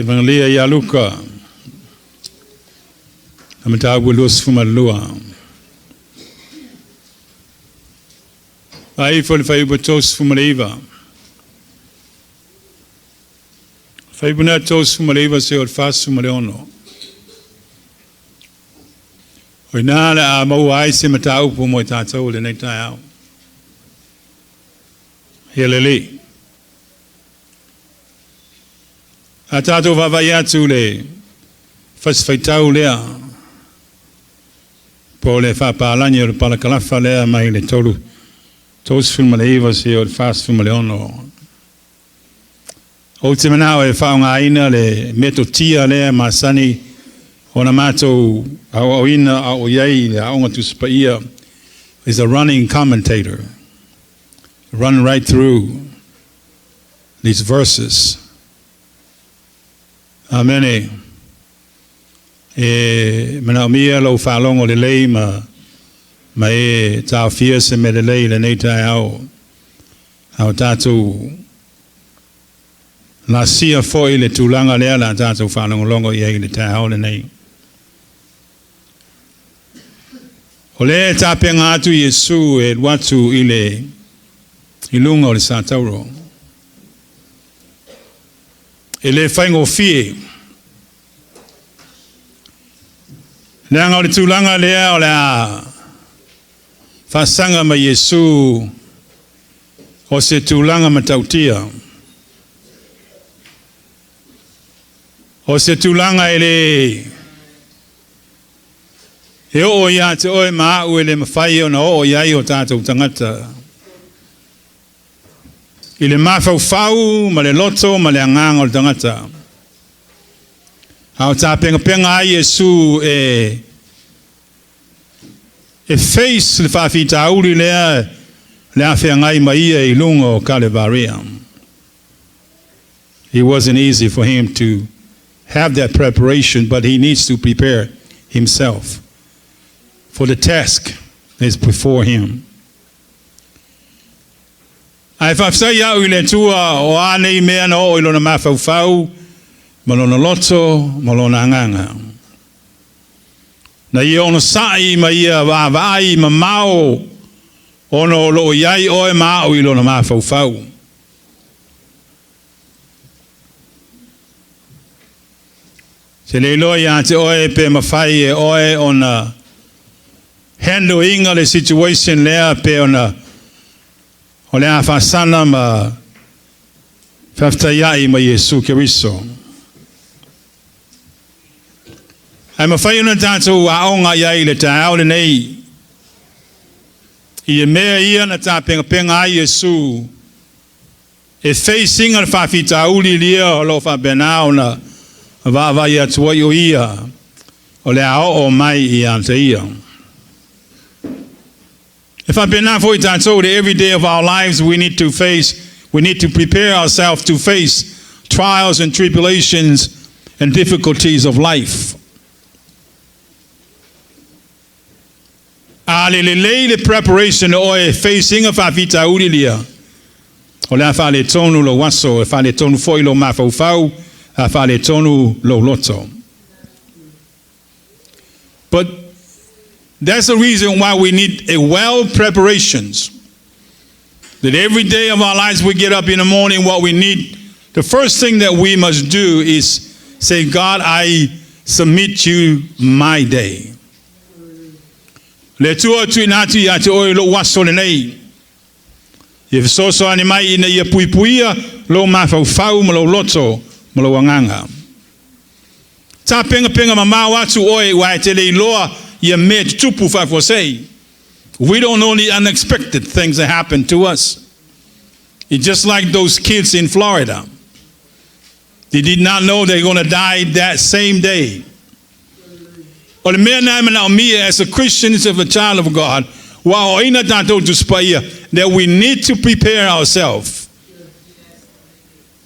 Evangelia ya Luka. Ametabu los fumalua. Ai foi butos fumaleva. Foi bunatos fumaleva se o faz fumaleono. Oinala a mauai se matau po mo tatou le nei tau. Mea lelei. A tātou wawai atu le whaswhaitau lea po le whapālani o le palakalafa lea mai le tolu tos fulma le iwa se o le fast fulma le ono. O te manao e whaonga ina le meto tia lea masani o na mātou au ina au iei le aonga tuspa ia is a running commentator. Run right through these verses. Amen. Mana mea lo whalongo le lei ma e tau fia se mea lelei le nei tai au tātou la sia foi le tūlanga lea la tātou whalongo longo i le tai au le nei. O le tāpenga atu Yesu e watu i lunga o le sātauro. E le whaingo fie. Leanga o le tūlanga lea o le a whasanga ma Yesu o se tūlanga ma tautia. O se tūlanga e o ia te oe maa ue le mawhai o na o iai o tātou tangata. I le mawhau ma le loto ma le anganga o le tangata. Au tā penga ai Yesu e face le whawhita auri lea le awhia ngai maia I lunga o Kalevaria. It wasn't easy for him to have that preparation, but he needs to prepare himself for the task that is before him. Ai whafsai au I le tua o anei mea na o ilona mawhauwhau, malona loto, malona anganga. Na I ono sai ma ia wāwai ma mao ono lo iai oe mao ilona mawhauwhau. Se le loa ia te oe pe mawhai e oe ona handle inga le situation lea pe ona o le a whasana ma whaftai ma Yesu Kiriso. Ai mawhai ona tātou aonga iai le tā au le nei. I e mea ia na tā penga ai Yesu e facing al whawhita uli lia o lo whabenao na vāwai atua I o ia o le ao o mai I ante ia. If I've been for it, so every day of our lives we need to prepare ourselves to face trials and tribulations and difficulties of life. lelei le preparation o e facing of afita ulilia. O le fa le tonu lo waso, fa le tonu foi lo mafau, fa le tonu lo loto. But that's the reason why we need a well preparations. That every day of our lives we get up in the morning, what we need, the first thing that we must do is say, God, I submit you my day. Le tua tu inatu ya te oi lo waso le nei. If so ani mai ina ia puipuia lo mafau ma lo loto ma lo wanganga. Ta penga mama watu oi wa te le loa ia me tupu fa for say. We don't know the unexpected things that happen to us. It's just like those kids in Florida. They did not know they're going to die that same day. Or the man as a Christian, as a child of God, that we need to prepare ourselves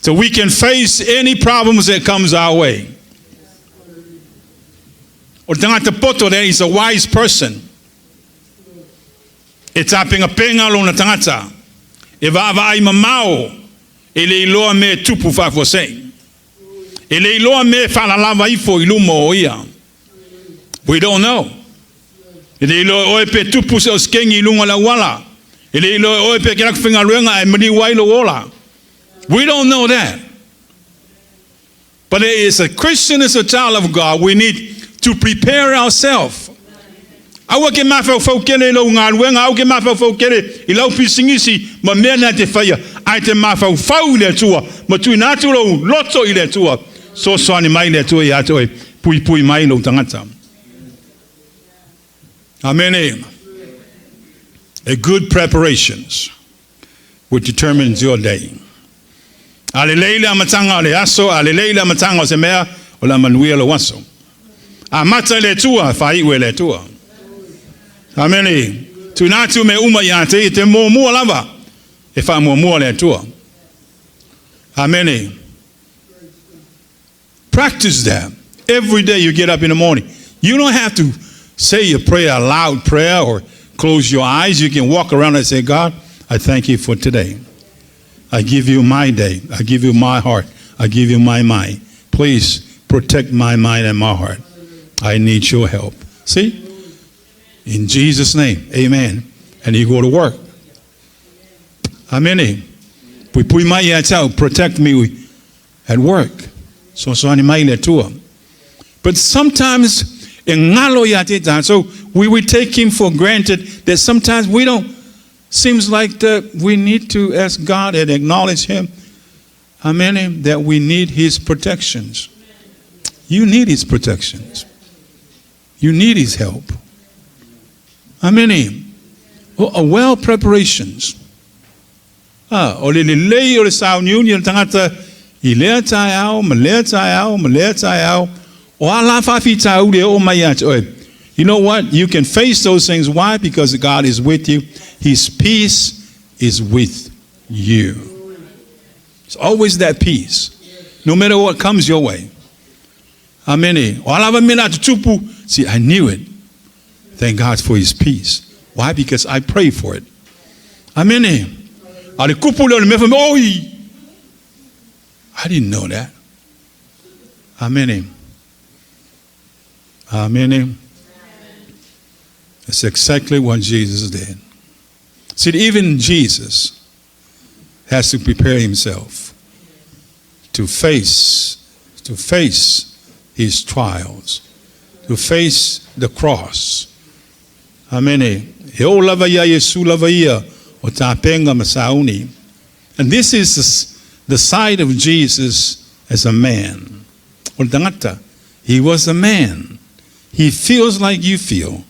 so we can face any problems that comes our way. Or there is a wise person. It's happening a penga lo na tangata. E va ai mamao ele loa me tupu fa for say. Ele loa me fa la lava ifo ilumo ia. We don't know. Ele loa oe pe tupu se oskengi ilunga la wala. Ele loa oe pe kera kufinga ruenga e Midway lo wala. We don't know that. But as a Christian, as a child of God, we need to prepare ourselves. Awa ke mafa fokele lo ngalwenga au ke mafa fokele ilau pisingisi ma mena te faya ai te mafa fau le tua ma tu na tu lo loto ile tua so ani mai le tua ya toi pui mai lo tangata. Amen. A good preparations will determine your day. Aleleila matanga le aso aleleila matanga se mea o la manuia lo waso. Amata le tua fai we le tua. Amen. Tunatu me uma yate te mo lava. If I'm more le tua. Amen. Practice that. Every day you get up in the morning. You don't have to say a prayer, a loud prayer, or close your eyes. You can walk around and say, God, I thank you for today. I give you my day. I give you my heart. I give you my mind. Please protect my mind and my heart. I need your help. See? In Jesus' name, amen. And you go to work. Amen. Protect me at work. So but sometimes, so we take him for granted that sometimes we don't, seems like that we need to ask God and acknowledge him. Amen. That we need his protections. You need his protections. You need his help. Amen. Well preparations. O le lei o le Samoan Union tangata I lea tai au, ma lea tai au, ma lea tai au. O ala fafi tau le o mai atu. You know what? You can face those things. Why? Because God is with you. His peace is with you. It's always that peace. No matter what comes your way. Amen. See, I knew it. Thank God for his peace. Why? Because I pray for it. Amen. I didn't know that. Amen. Amen. That's exactly what Jesus did. See, even Jesus has to prepare himself to face his trials, to face the cross. Amen. And this is the side of Jesus as a man. He was a man. He feels like you feel.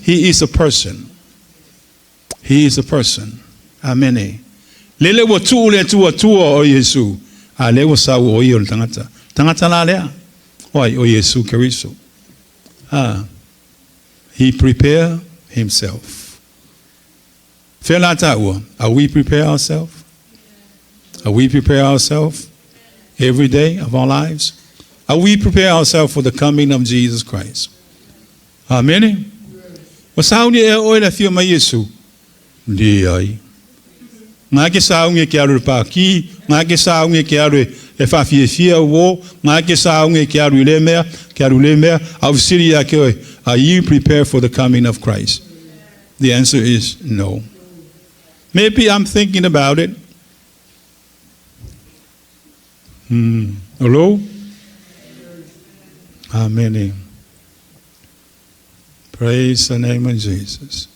He is a person. He is a person. Amen. Lele wa tu le tu o Yesu. Ale wa sa o yo tangata. Tangata la le. Oi o Yesu Kristo. He prepared himself. Are we prepare ourselves? Are we prepare ourselves every day of our lives? Are we prepare ourselves for the coming of Jesus Christ? Amen. Masau ni oi la fio mai Yesu. Ndi ai. Nga ke sau nge ke aru pa ki, nga ke sau nge ke aru e fa fie wo, nga ke sau nge ke aru le mea, au siria ke oi. Are you prepared for the coming of Christ? The answer is no. Maybe I'm thinking about it. Hello? Amen. Praise the name of Jesus.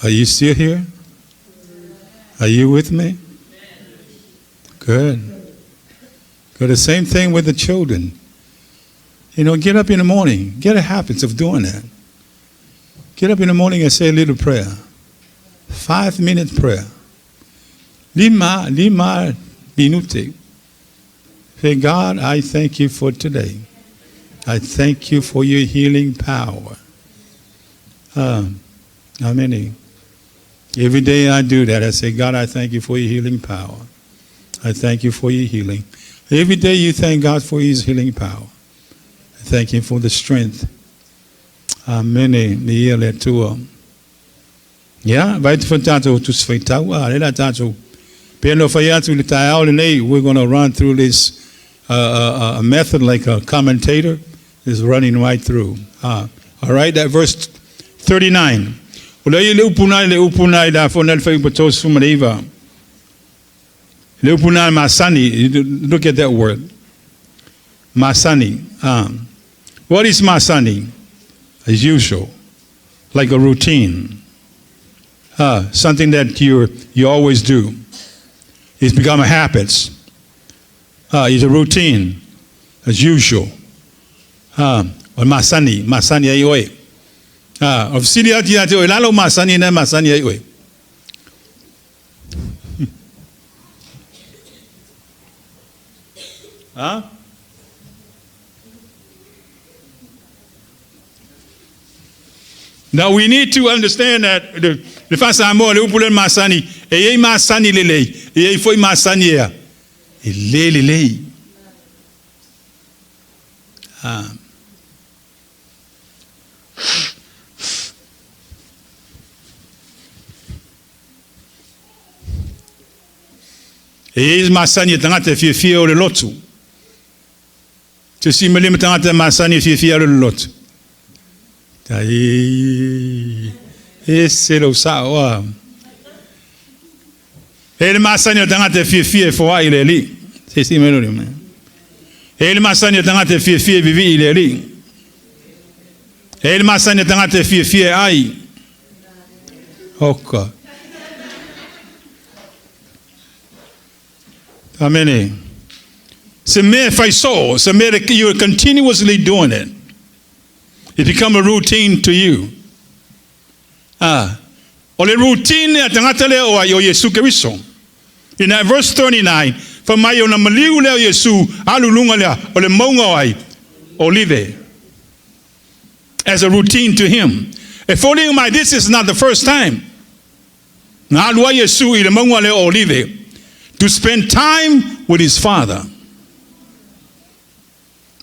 Are you still here? Are you with me? Good. Good. The same thing with the children. You know, get up in the morning. Get a habit of doing that. Get up in the morning and say a little prayer. 5-minute prayer. 5 minute. Say, God, I thank you for today. I thank you for your healing power. Amen. Every day I do that. I say, God, I thank you for your healing power. I thank you for your healing. Every day you thank God for his healing power. I thank him for the strength. Amen. Mea lelei. Yeah, right for tato to sfeitau. Lela tato. Pelo fayatu mea lelei. We're going to run through this a method like a commentator is running right through. All right, that verse 39. Lepopeasenu'u da fonel fai patos fumaliva. Lepopeasenu'u masani. Look at that word. Masani. What is masani? As usual, like a routine. Something that you always do. It's become a habit. It's a routine, as usual. Or masani ayoi. Of silia tia te lalo masani na masani ayoi. Now we need to understand that the first Samoan le upule masani e masani lelei e foi masani ya e lelei. E masani tangata fie o le lotu. Te si mele tangata masani fie o le lotu. Tai esse lo sa. Ele masani tangata fie fo ai le li. Se si mele le. Ele masani tangata fie vivi ile li. Ele masani tangata fie ai. Oka. Amen. So you're continuously doing it. It become a routine to you. Ole routine atangatale o yo Yesu Kristo. In that verse 39, for mayo na maliu le Yesu alulunga le ole monga ai olive. As a routine to him. This is not the first time. Na alwa Yesu ile monga le olive. To spend time with his father.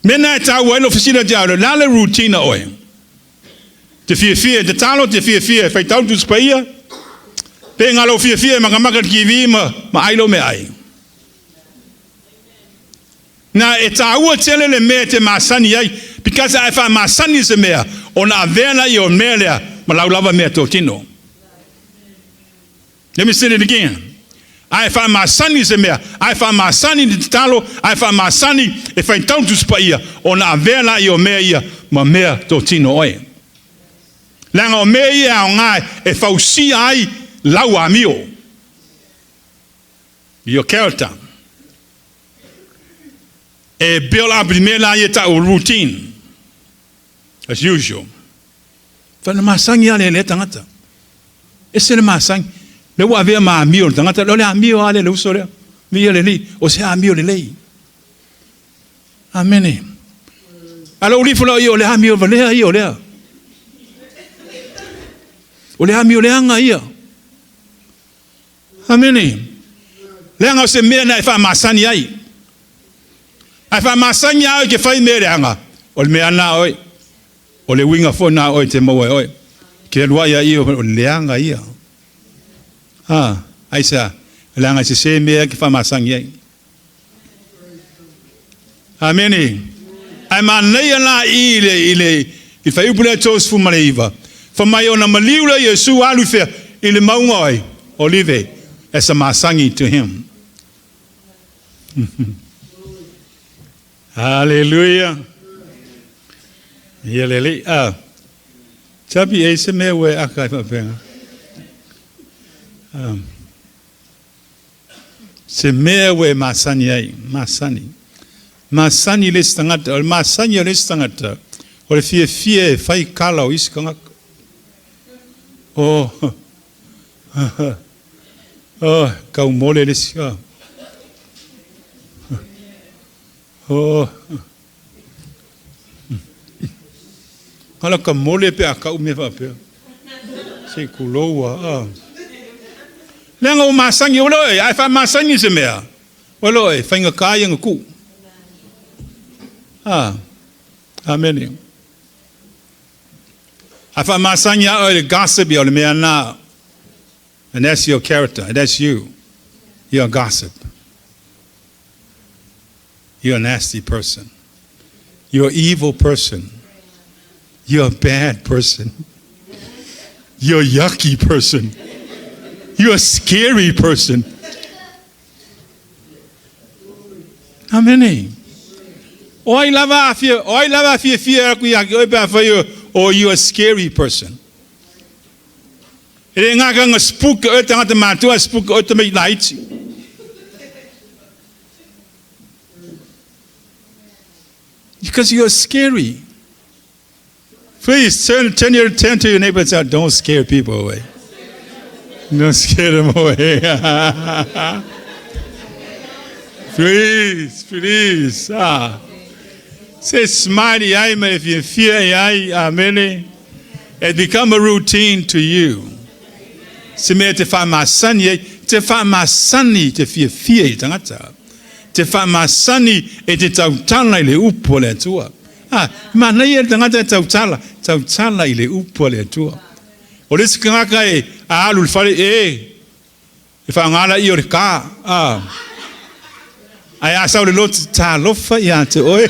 Mena ta welo fisila jalo la le routine oi. Te fie te talo te fie fai tau tu spaia. Pe ngalo fie makamaka kivi ma ailo me ai. Na eta ua tele le me te masani ai because I find masani se me ona avena yo melea malaulava me to tino. Let me say it again. I find my son is a mea. I find my son in the talo. I find my son if I don't to spaia on a vela yo mea ma mea totino oi. Langa mea ngai e fausi ai laua mio. Your character. E build up the mela yeta routine. As usual. Fana masang ya le tangata. Ese le masang. Le wa vea ma mio tangata lo le mio ale lo so le mea lelei o se mea lelei. Amen. Alo li flo yo le mio vale yo le. O le mio le anga ia. Amen. Le anga se mea na fa masani ai. Ai fa masani ai ke fai mea le anga. O le mea na oi. O le winga fo na oi te maua oi. Ke lua ia ia o leanga ia. Aisa, leanga se mea ki whamasangi ai. Ameni. Ai manei ana i whai upule tos fu maleiva. Whamai o na maliula Yesu alu fea i le maunga oi. Olive. As a masangi to him. Hallelujah. Mea lelei. Tabi e se mea we akai whapenga. Se mea we masani ai. Masani. Masani le stangata. O masani le stangata. O le fie whai kala o isi kangaka. Kau mole le sika. Kala ka mole pe a kau me whapea. Se kuloua. Lenga o masangi o loe. Ai wha masangi se mea. O loe. Whainga kāia ngā ku. Amen. Ai wha masangi a o le gossip o le mea nā. And that's your character. That's you. You're a gossip. You're a nasty person. You're an evil person. You're a bad person. You're a yucky person. You're a scary person. Amen. Oi lava fia ku ya oi pa fa you, or you're a scary person. E ngā ka spook o tangata mātua spook o te mei laiti. Because you're scary. Please turn to your neighbor and say, don't scare people away. Don't scare them away. Please. Say smiley eye, if you fear eye, amen. It become a routine to you. Se me te wha masani, te wha masani te fia I tangata. Te wha masani e te tautala I le upo le atua. Mana ia tangata tautala I le upo le atua. O lesi kangaka e a alu le whare e wha ngala I o le kā. Ai asau le lotu tā lofa I a te oe.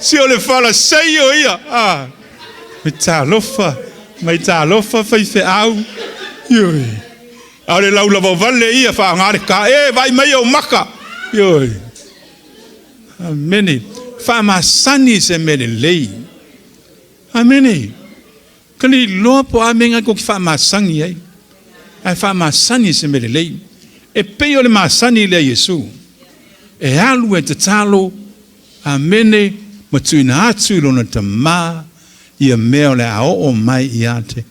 Si o le whala sei o ia. Mai tā lofa whai whi au. Ioi. Au le lau lava vale ia wha ngare ka. Vai mai au maka. Ioi. Amene. Wha masani se mea lelei. Amene. Kani loa po amenga ko ki wha masangi ai. Ai wha masani se mea lelei. E peo le masani le Yesu. E alu e te talo. Amene. Matuina atu lona ta maa. Ia mea le ao o mai iate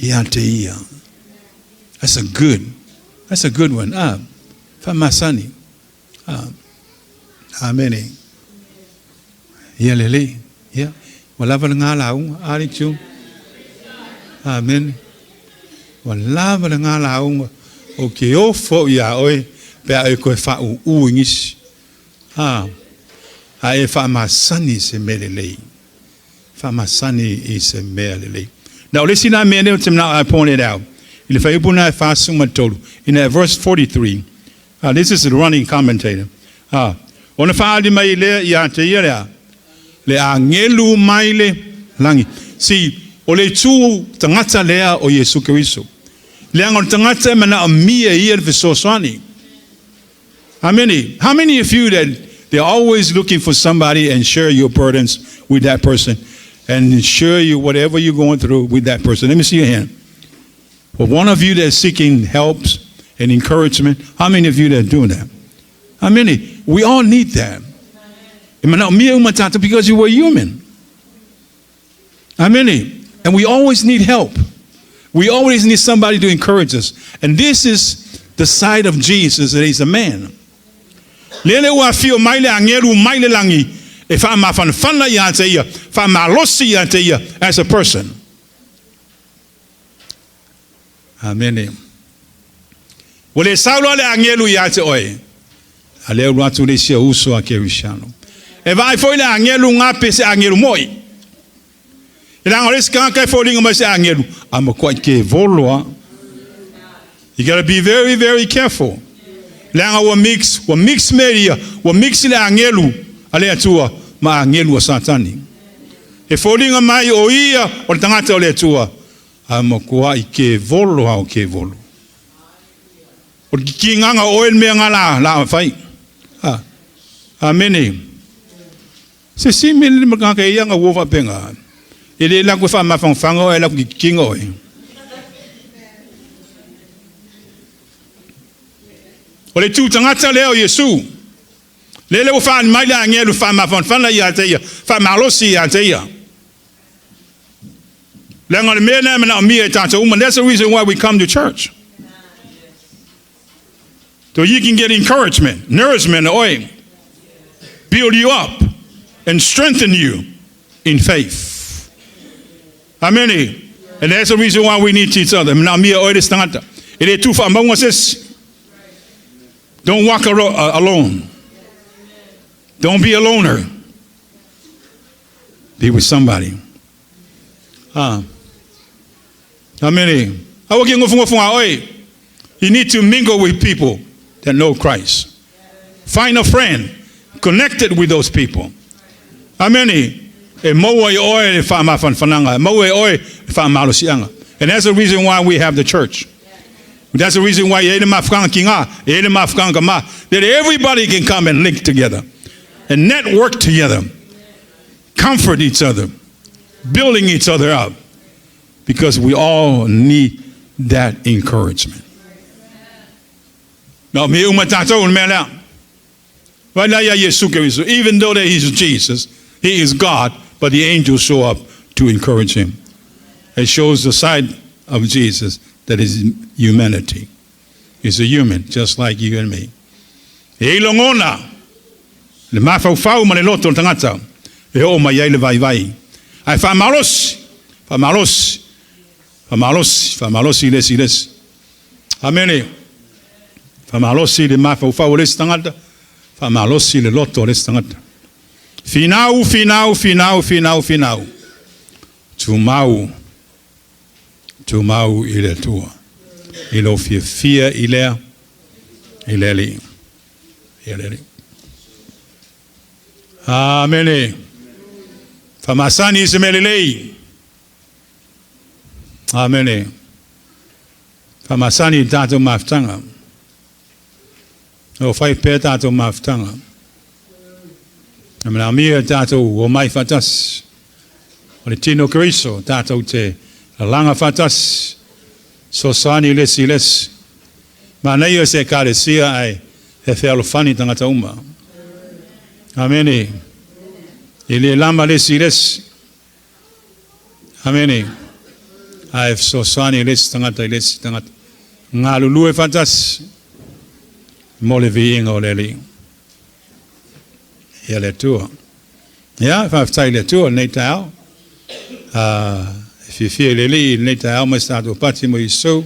ia. That's a good one. Famasani. Amen. Ia lelei. Ia. Walava le ngā launga. Ari tū. Amen. Walava le ngā launga. O ke ofo ia oe. Pea e koe wha uingisi. A e famasani se me lelei. Famasani is a mea lelei. Now listen to me now I pointed out. In verse 43, this is the running commentator. Ona faali mai le ia te ia le angelu mai le langi. See, o le tu tangata lea o Yesu Keriso. Le angon tangata mana amia ia visoswani. How many of you that they're always looking for somebody and share your burdens with that person? And share you whatever you're going through with that person. Let me see your hand. For one of you that's seeking help and encouragement, how many of you that are doing that? How many? We all need that. Because you were human. How many? And we always need help. We always need somebody to encourage us. And this is the side of Jesus, that he's a man. Lele wa fio maile angeru maile langi. If I'm a fanfana yanteia, if I'm a losi yanteia as a person. Amen. Wale saulo ale angelu yate oi. Ale watu le sia uso a kerishano. E vai foi le angelu ngape se angelu moi. Ila ngores kan kai foi linga se angelu. Ama kwa ke voloa. You got to be very, very careful. Langa wa mix media, wa mix le angelu ale atua ma angelu satani. E foi linga mai o ia o tangata ole atua. Ama kwa ke volo ha ke volo. O ki nganga oil me ngala la fai. Amen. Se si me le maka ke ia nga wo fa penga. Ele la ko fa ma fango ela ki kingo. O le tu tangata leo Yesu. Le le fa mai la ngelu fa ma fan la ya te ya. Fa ma lo si ya te ya. Lenga le me na na mi eta so that's the reason why we come to church. So you can get encouragement, nourishment, oil, build you up, and strengthen you in faith. Amen. And that's the reason why we need each other. Don't walk alone. Don't be a loner. Be with somebody. Amen. You need to mingle with people that know Christ. Find a friend connected with those people. Amen. And that's the reason why we have the church. That's the reason why that everybody can come and link together and network together, comfort each other, building each other up, because we all need that encouragement. Now, even though that he's Jesus, he is God, but the angels show up to encourage him. It shows the side of Jesus that is humanity. He's a human, just like you and me. Amen. Famalosi le mafa ufa oles tangata. Famalosi le loto oles tangata. Finau. Tumau ile tua. Ilo fia ileli. Amen. Famasani se mea lelei. Amen. Famasani tato maftanga. O fai pe tato maftanga. Amena mia tato o mai fatas. O le tino kriso tato te langa fatas. Sosani les. Ma nei o se karesia ai e felo fani tangata uma. Amen. Ele lama les. Amen. Ai sosani les tangata. Ngalulu e fatas. Mole viinga oleli. Ele tua. Ja, fa le tua nei tau. If you feel leli nei tau mas tato pati mo iso.